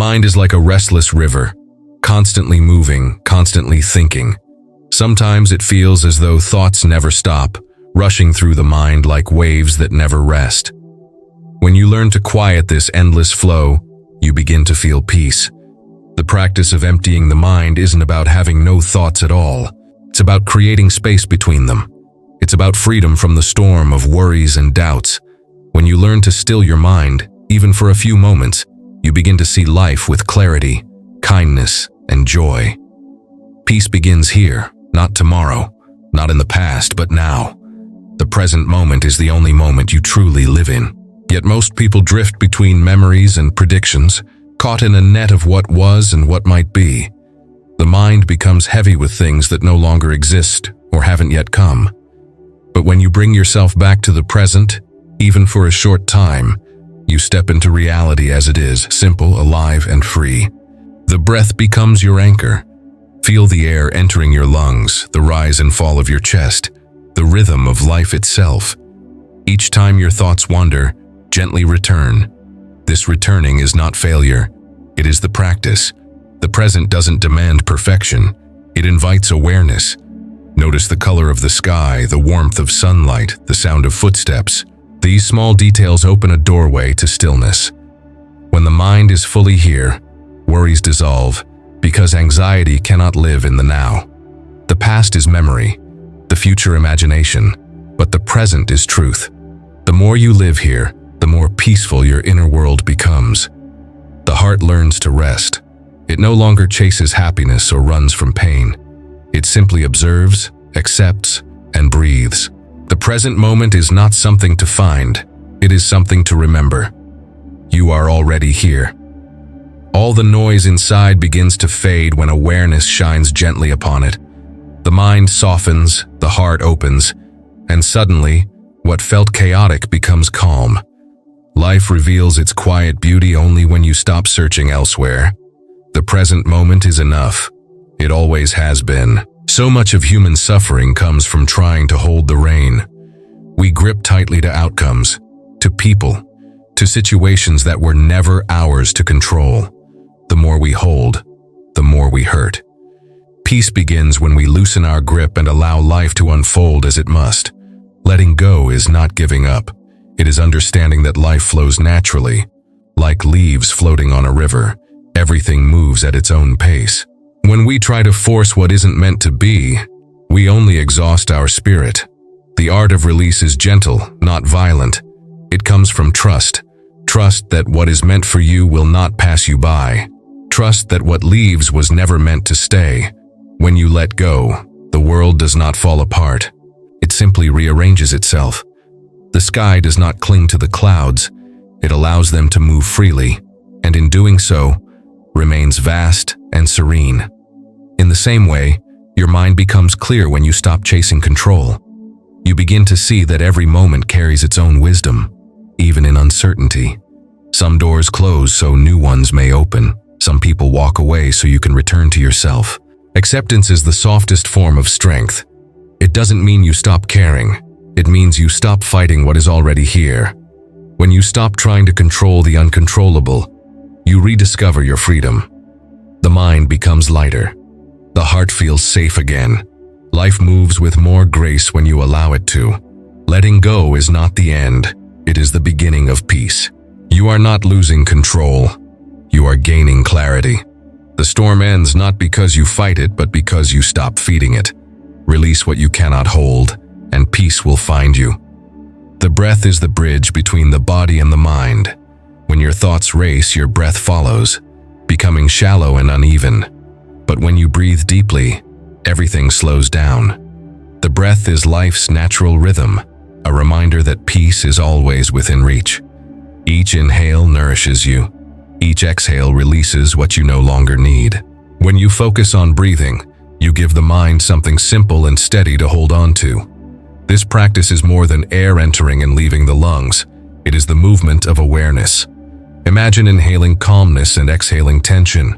mind is like a restless river, constantly moving, constantly thinking. Sometimes it feels as though thoughts never stop, rushing through the mind like waves that never rest. When you learn to quiet this endless flow, you begin to feel peace. The practice of emptying the mind isn't about having no thoughts at all. It's about creating space between them. It's about freedom from the storm of worries and doubts. When you learn to still your mind, even for a few moments, you begin to see life with clarity, kindness, and joy. Peace begins here, not tomorrow, not in the past, but now. The present moment is the only moment you truly live in. Yet most people drift between memories and predictions, caught in a net of what was and what might be. The mind becomes heavy with things that no longer exist or haven't yet come. But when you bring yourself back to the present, even for a short time, you step into reality as it is, simple, alive, and free. The breath becomes your anchor. Feel the air entering your lungs, the rise and fall of your chest, the rhythm of life itself. Each time your thoughts wander, gently return. This returning is not failure. It is the practice. The present doesn't demand perfection. It invites awareness. Notice the color of the sky, the warmth of sunlight, the sound of footsteps. These small details open a doorway to stillness. When the mind is fully here, worries dissolve, because anxiety cannot live in the now. The past is memory, the future imagination, but the present is truth. The more you live here, the more peaceful your inner world becomes. The heart learns to rest. It no longer chases happiness or runs from pain. It simply observes, accepts, and breathes. The present moment is not something to find. It is something to remember. You are already here. All the noise inside begins to fade when awareness shines gently upon it. The mind softens, the heart opens, and suddenly, what felt chaotic becomes calm. Life reveals its quiet beauty only when you stop searching elsewhere. The present moment is enough. It always has been. So much of human suffering comes from trying to hold the rein. We grip tightly to outcomes, to people, to situations that were never ours to control. The more we hold, the more we hurt. Peace begins when we loosen our grip and allow life to unfold as it must. Letting go is not giving up. It is understanding that life flows naturally. Like leaves floating on a river, everything moves at its own pace. When we try to force what isn't meant to be, we only exhaust our spirit. The art of release is gentle, not violent. It comes from trust. Trust that what is meant for you will not pass you by. Trust that what leaves was never meant to stay. When you let go, the world does not fall apart. It simply rearranges itself. The sky does not cling to the clouds. It allows them to move freely, and in doing so, remains vast and serene. In the same way, your mind becomes clear when you stop chasing control. You begin to see that every moment carries its own wisdom, even in uncertainty. Some doors close so new ones may open. Some people walk away so you can return to yourself. Acceptance is the softest form of strength. It doesn't mean you stop caring. It means you stop fighting what is already here. When you stop trying to control the uncontrollable, you rediscover your freedom. The mind becomes lighter. The heart feels safe again. Life moves with more grace when you allow it to. Letting go is not the end. It is the beginning of peace. You are not losing control. You are gaining clarity. The storm ends not because you fight it, but because you stop feeding it. Release what you cannot hold, and peace will find you. The breath is the bridge between the body and the mind. When your thoughts race, your breath follows, becoming shallow and uneven. But when you breathe deeply, everything slows down. The breath is life's natural rhythm, a reminder that peace is always within reach. Each inhale nourishes you. Each exhale releases what you no longer need. When you focus on breathing, you give the mind something simple and steady to hold on to. This practice is more than air entering and leaving the lungs. It is the movement of awareness. Imagine inhaling calmness and exhaling tension.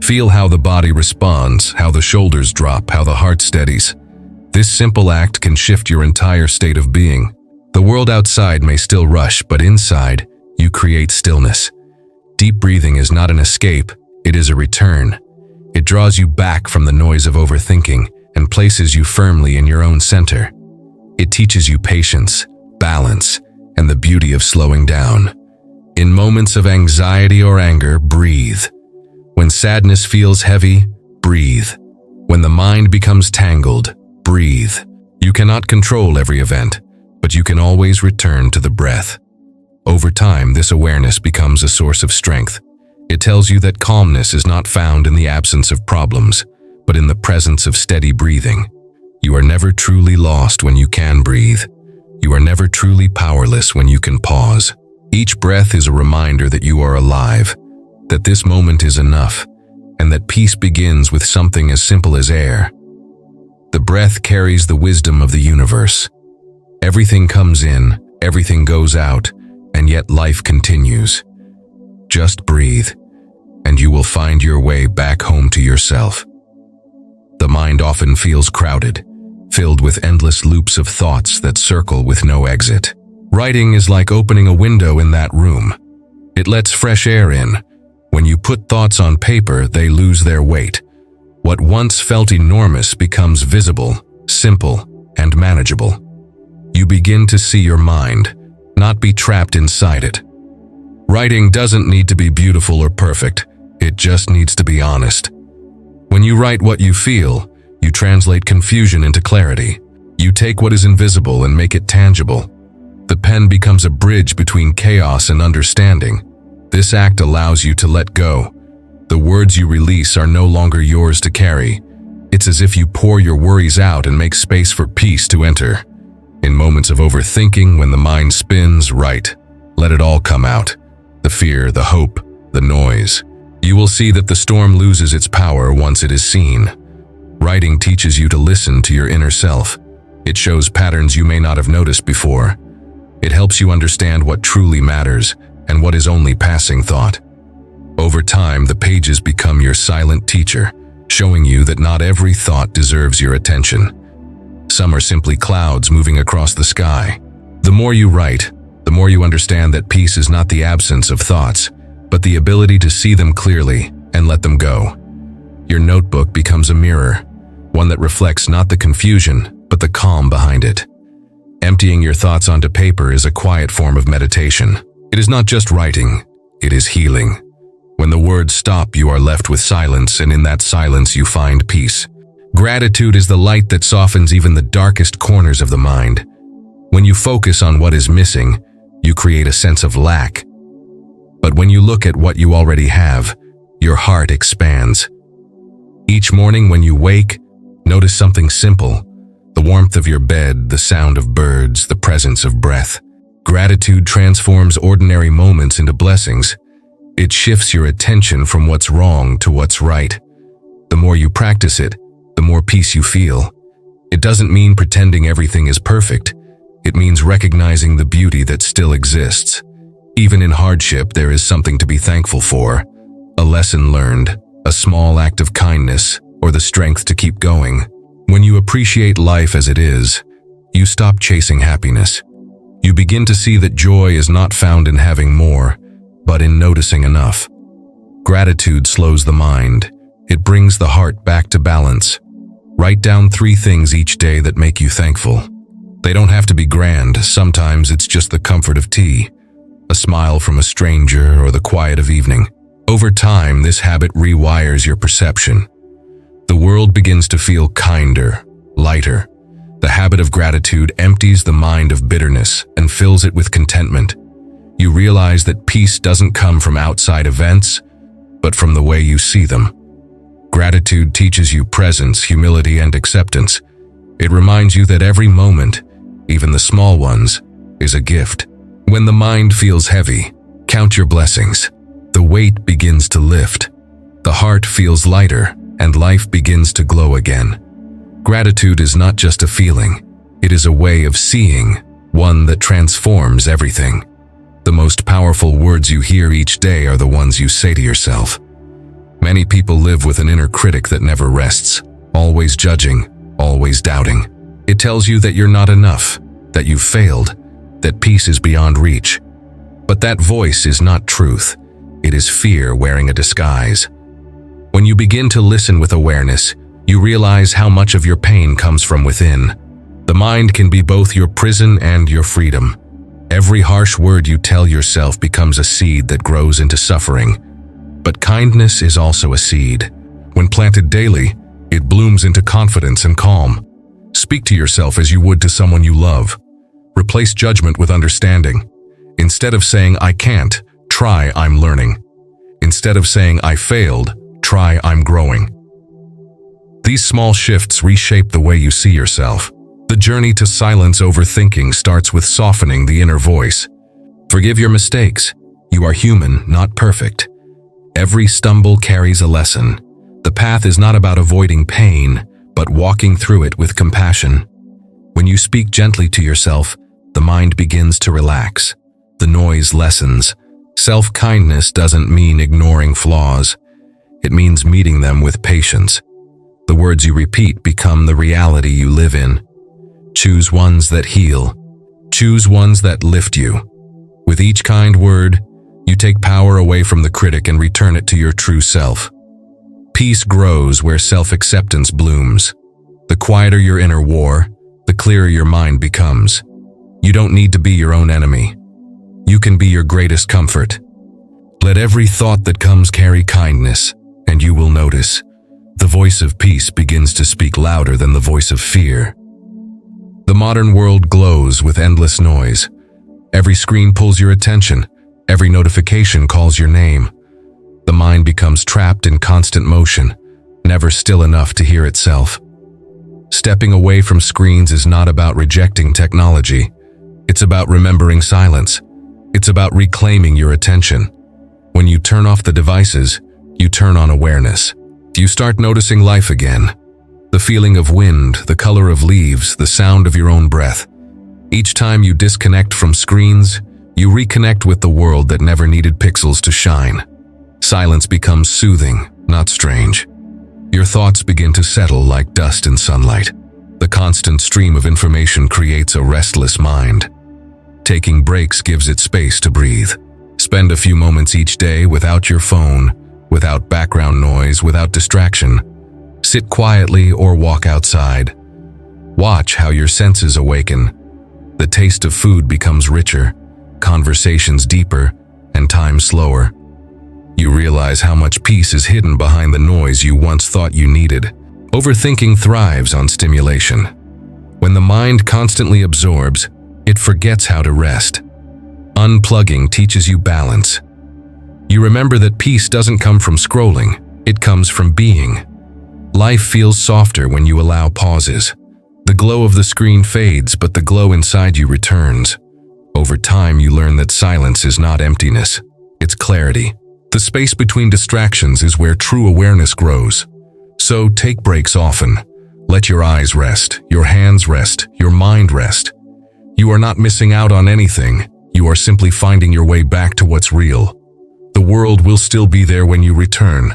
Feel how the body responds, how the shoulders drop, how the heart steadies. This simple act can shift your entire state of being. The world outside may still rush, but inside, you create stillness. Deep breathing is not an escape, it is a return. It draws you back from the noise of overthinking and places you firmly in your own center. It teaches you patience, balance, and the beauty of slowing down. In moments of anxiety or anger, breathe. When sadness feels heavy, breathe. When the mind becomes tangled, breathe. You cannot control every event, but you can always return to the breath. Over time, this awareness becomes a source of strength. It tells you that calmness is not found in the absence of problems, but in the presence of steady breathing. You are never truly lost when you can breathe. You are never truly powerless when you can pause. Each breath is a reminder that you are alive, that this moment is enough, and that peace begins with something as simple as air. The breath carries the wisdom of the universe. Everything comes in, everything goes out, and yet life continues. Just breathe, and you will find your way back home to yourself. The mind often feels crowded, filled with endless loops of thoughts that circle with no exit. Writing is like opening a window in that room. It lets fresh air in. When you put thoughts on paper, they lose their weight. What once felt enormous becomes visible, simple, and manageable. You begin to see your mind, not be trapped inside it. Writing doesn't need to be beautiful or perfect. It just needs to be honest. When you write what you feel, you translate confusion into clarity. You take what is invisible and make it tangible. The pen becomes a bridge between chaos and understanding. This act allows you to let go. The words you release are no longer yours to carry. It's as if you pour your worries out and make space for peace to enter. In moments of overthinking, when the mind spins, write. Let it all come out. The fear, the hope, the noise. You will see that the storm loses its power once it is seen. Writing teaches you to listen to your inner self. It shows patterns you may not have noticed before. It helps you understand what truly matters and what is only passing thought. Over time, the pages become your silent teacher, showing you that not every thought deserves your attention. Some are simply clouds moving across the sky. The more you write, the more you understand that peace is not the absence of thoughts, but the ability to see them clearly and let them go. Your notebook becomes a mirror, one that reflects not the confusion, but the calm behind it. Emptying your thoughts onto paper is a quiet form of meditation. It is not just writing, it is healing. When the words stop, you are left with silence, and in that silence you find peace. Gratitude is the light that softens even the darkest corners of the mind. When you focus on what is missing, you create a sense of lack. But when you look at what you already have, your heart expands. Each morning when you wake, notice something simple. The warmth of your bed, the sound of birds, the presence of breath. Gratitude transforms ordinary moments into blessings. It shifts your attention from what's wrong to what's right. The more you practice it, the more peace you feel. It doesn't mean pretending everything is perfect. It means recognizing the beauty that still exists. Even in hardship, there is something to be thankful for. A lesson learned, a small act of kindness, or the strength to keep going. When you appreciate life as it is, you stop chasing happiness. You begin to see that joy is not found in having more, but in noticing enough. Gratitude slows the mind. It brings the heart back to balance. Write down 3 things each day that make you thankful. They don't have to be grand. Sometimes it's just the comfort of tea, a smile from a stranger, or the quiet of evening. Over time, this habit rewires your perception. The world begins to feel kinder, lighter. The habit of gratitude empties the mind of bitterness and fills it with contentment. You realize that peace doesn't come from outside events, but from the way you see them. Gratitude teaches you presence, humility, and acceptance. It reminds you that every moment, even the small ones, is a gift. When the mind feels heavy, count your blessings. The weight begins to lift. The heart feels lighter, and life begins to glow again. Gratitude is not just a feeling. It is a way of seeing, one that transforms everything. The most powerful words you hear each day are the ones you say to yourself. Many people live with an inner critic that never rests, always judging, always doubting. It tells you that you're not enough, that you've failed, that peace is beyond reach. But that voice is not truth. It is fear wearing a disguise. When you begin to listen with awareness, you realize how much of your pain comes from within. The mind can be both your prison and your freedom. Every harsh word you tell yourself becomes a seed that grows into suffering. But kindness is also a seed. When planted daily, it blooms into confidence and calm. Speak to yourself as you would to someone you love. Replace judgment with understanding. Instead of saying, "I can't," try, "I'm learning." Instead of saying, "I failed," try, "I'm growing." These small shifts reshape the way you see yourself. The journey to silence overthinking starts with softening the inner voice. Forgive your mistakes. You are human, not perfect. Every stumble carries a lesson. The path is not about avoiding pain, but walking through it with compassion. When you speak gently to yourself, the mind begins to relax. The noise lessens. Self-kindness doesn't mean ignoring flaws. It means meeting them with patience. The words you repeat become the reality you live in. Choose ones that heal. Choose ones that lift you. With each kind word, you take power away from the critic and return it to your true self. Peace grows where self-acceptance blooms. The quieter your inner war, the clearer your mind becomes. You don't need to be your own enemy. You can be your greatest comfort. Let every thought that comes carry kindness, and you will notice the voice of peace begins to speak louder than the voice of fear. The modern world glows with endless noise. Every screen pulls your attention. Every notification calls your name. The mind becomes trapped in constant motion, never still enough to hear itself. Stepping away from screens is not about rejecting technology. It's about remembering silence. It's about reclaiming your attention. When you turn off the devices, you turn on awareness. You start noticing life again. The feeling of wind, the color of leaves, the sound of your own breath. Each time you disconnect from screens, you reconnect with the world that never needed pixels to shine. Silence becomes soothing, not strange. Your thoughts begin to settle like dust in sunlight. The constant stream of information creates a restless mind. Taking breaks gives it space to breathe. Spend a few moments each day without your phone, without background noise, without distraction. Sit quietly or walk outside. Watch how your senses awaken. The taste of food becomes richer, conversations deeper, and time slower. You realize how much peace is hidden behind the noise you once thought you needed. Overthinking thrives on stimulation. When the mind constantly absorbs, it forgets how to rest. Unplugging teaches you balance. You remember that peace doesn't come from scrolling, it comes from being. Life feels softer when you allow pauses. The glow of the screen fades, but the glow inside you returns. Over time, you learn that silence is not emptiness, it's clarity. The space between distractions is where true awareness grows. So take breaks often. Let your eyes rest, your hands rest, your mind rest. You are not missing out on anything. You are simply finding your way back to what's real. The world will still be there when you return,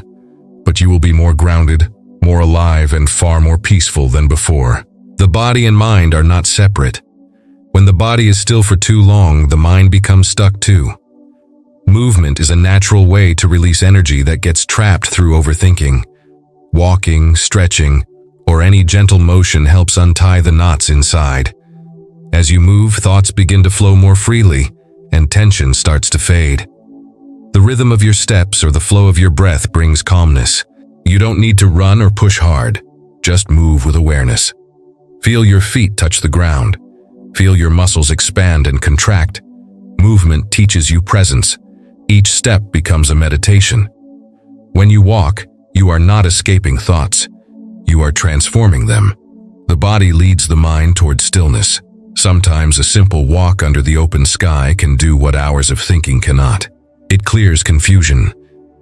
but you will be more grounded, more alive, and far more peaceful than before. The body and mind are not separate. When the body is still for too long, the mind becomes stuck too. Movement is a natural way to release energy that gets trapped through overthinking. Walking, stretching, or any gentle motion helps untie the knots inside. As you move, thoughts begin to flow more freely, and tension starts to fade. The rhythm of your steps or the flow of your breath brings calmness. You don't need to run or push hard. Just move with awareness. Feel your feet touch the ground. Feel your muscles expand and contract. Movement teaches you presence. Each step becomes a meditation. When you walk, you are not escaping thoughts. You are transforming them. The body leads the mind toward stillness. Sometimes a simple walk under the open sky can do what hours of thinking cannot. It clears confusion.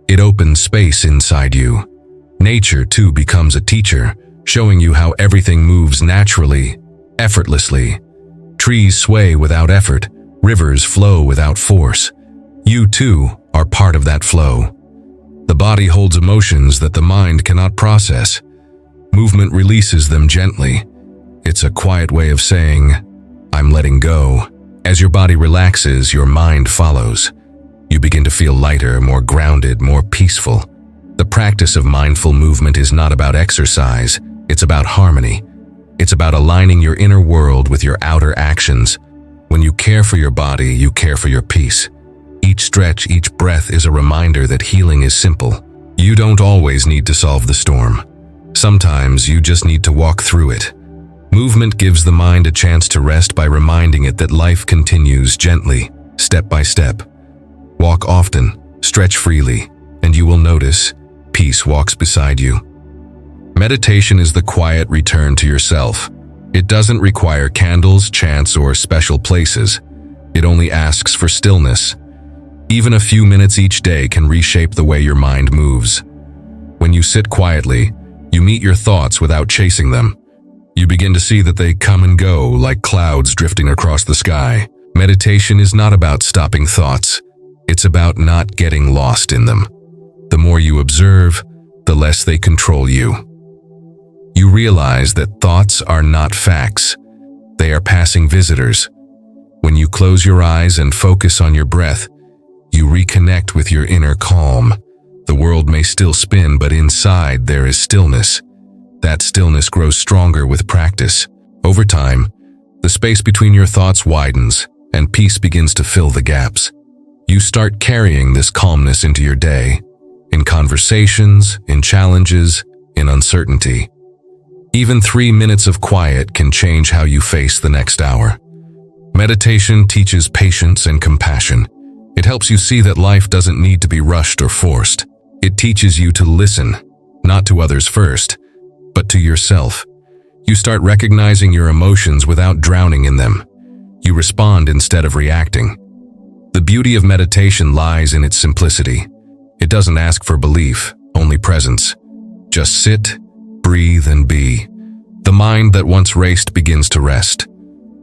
It opens space inside you. Nature, too, becomes a teacher, showing you how everything moves naturally, effortlessly. Trees sway without effort. Rivers flow without force. You, too, are part of that flow. The body holds emotions that the mind cannot process. Movement releases them gently. It's a quiet way of saying, "I'm letting go." As your body relaxes, your mind follows. You begin to feel lighter, more grounded, more peaceful. The practice of mindful movement is not about exercise, it's about harmony. It's about aligning your inner world with your outer actions. When you care for your body, you care for your peace. Each stretch, each breath is a reminder that healing is simple. You don't always need to solve the storm. Sometimes you just need to walk through it. Movement gives the mind a chance to rest by reminding it that life continues gently, step by step. Walk often, stretch freely, and you will notice peace walks beside you. Meditation is the quiet return to yourself. It doesn't require candles, chants, or special places. It only asks for stillness. Even a few minutes each day can reshape the way your mind moves. When you sit quietly, you meet your thoughts without chasing them. You begin to see that they come and go like clouds drifting across the sky. Meditation is not about stopping thoughts. It's about not getting lost in them. The more you observe, the less they control you. You realize that thoughts are not facts. They are passing visitors. When you close your eyes and focus on your breath, you reconnect with your inner calm. The world may still spin, but inside there is stillness. That stillness grows stronger with practice. Over time, the space between your thoughts widens, and peace begins to fill the gaps. You start carrying this calmness into your day, in conversations, in challenges, in uncertainty. Even 3 minutes of quiet can change how you face the next hour. Meditation teaches patience and compassion. It helps you see that life doesn't need to be rushed or forced. It teaches you to listen, not to others first, but to yourself. You start recognizing your emotions without drowning in them. You respond instead of reacting. The beauty of meditation lies in its simplicity. It doesn't ask for belief, only presence. Just sit, breathe, and be. The mind that once raced begins to rest.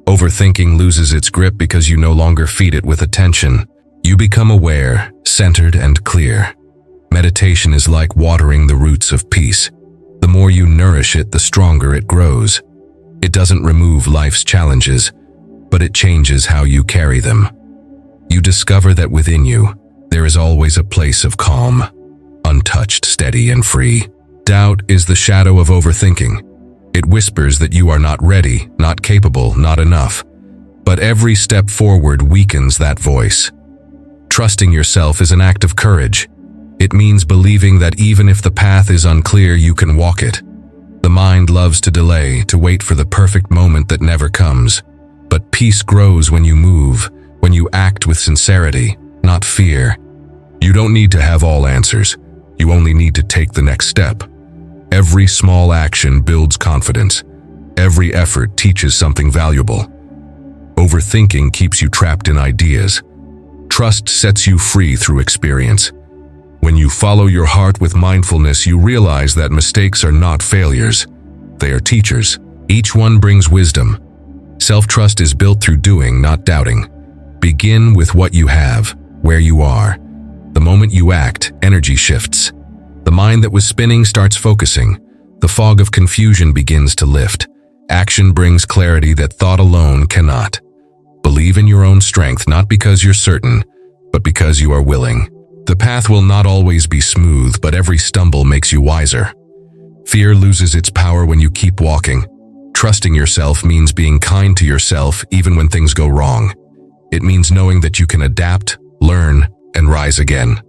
Overthinking loses its grip because you no longer feed it with attention. You become aware, centered, and clear. Meditation is like watering the roots of peace. The more you nourish it, the stronger it grows. It doesn't remove life's challenges, but it changes how you carry them. You discover that within you, there is always a place of calm, untouched, steady, and free. Doubt is the shadow of overthinking. It whispers that you are not ready, not capable, not enough. But every step forward weakens that voice. Trusting yourself is an act of courage. It means believing that even if the path is unclear, you can walk it. The mind loves to delay, to wait for the perfect moment that never comes. But peace grows when you move, when you act with sincerity, not fear. You don't need to have all answers. You only need to take the next step. Every small action builds confidence. Every effort teaches something valuable. Overthinking keeps you trapped in ideas. Trust sets you free through experience. When you follow your heart with mindfulness, you realize that mistakes are not failures. They are teachers. Each one brings wisdom. Self-trust is built through doing, not doubting. Begin with what you have, where you are. The moment you act, energy shifts. The mind that was spinning starts focusing. The fog of confusion begins to lift. Action brings clarity that thought alone cannot. Believe in your own strength, not because you're certain, but because you are willing. The path will not always be smooth, but every stumble makes you wiser. Fear loses its power when you keep walking. Trusting yourself means being kind to yourself even when things go wrong. It means knowing that you can adapt, learn, and rise again.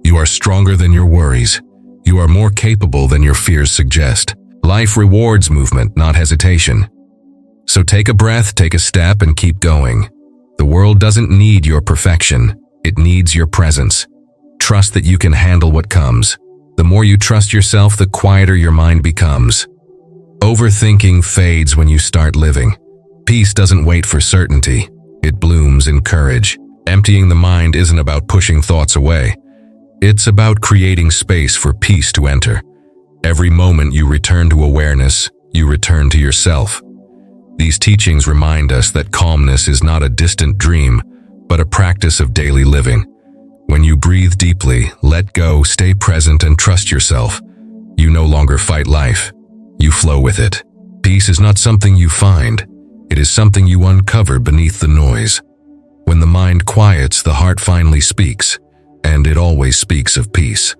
You are stronger than your worries. You are more capable than your fears suggest. Life rewards movement, not hesitation. So take a breath, take a step, and keep going. The world doesn't need your perfection. It needs your presence. Trust that you can handle what comes. The more you trust yourself, the quieter your mind becomes. Overthinking fades when you start living. Peace doesn't wait for certainty. It blooms in courage. Emptying the mind isn't about pushing thoughts away. It's about creating space for peace to enter. Every moment you return to awareness, you return to yourself. These teachings remind us that calmness is not a distant dream, but a practice of daily living. When you breathe deeply, let go, stay present, and trust yourself, you no longer fight life. You flow with it. Peace is not something you find. It is something you uncover beneath the noise. When the mind quiets, the heart finally speaks, and it always speaks of peace.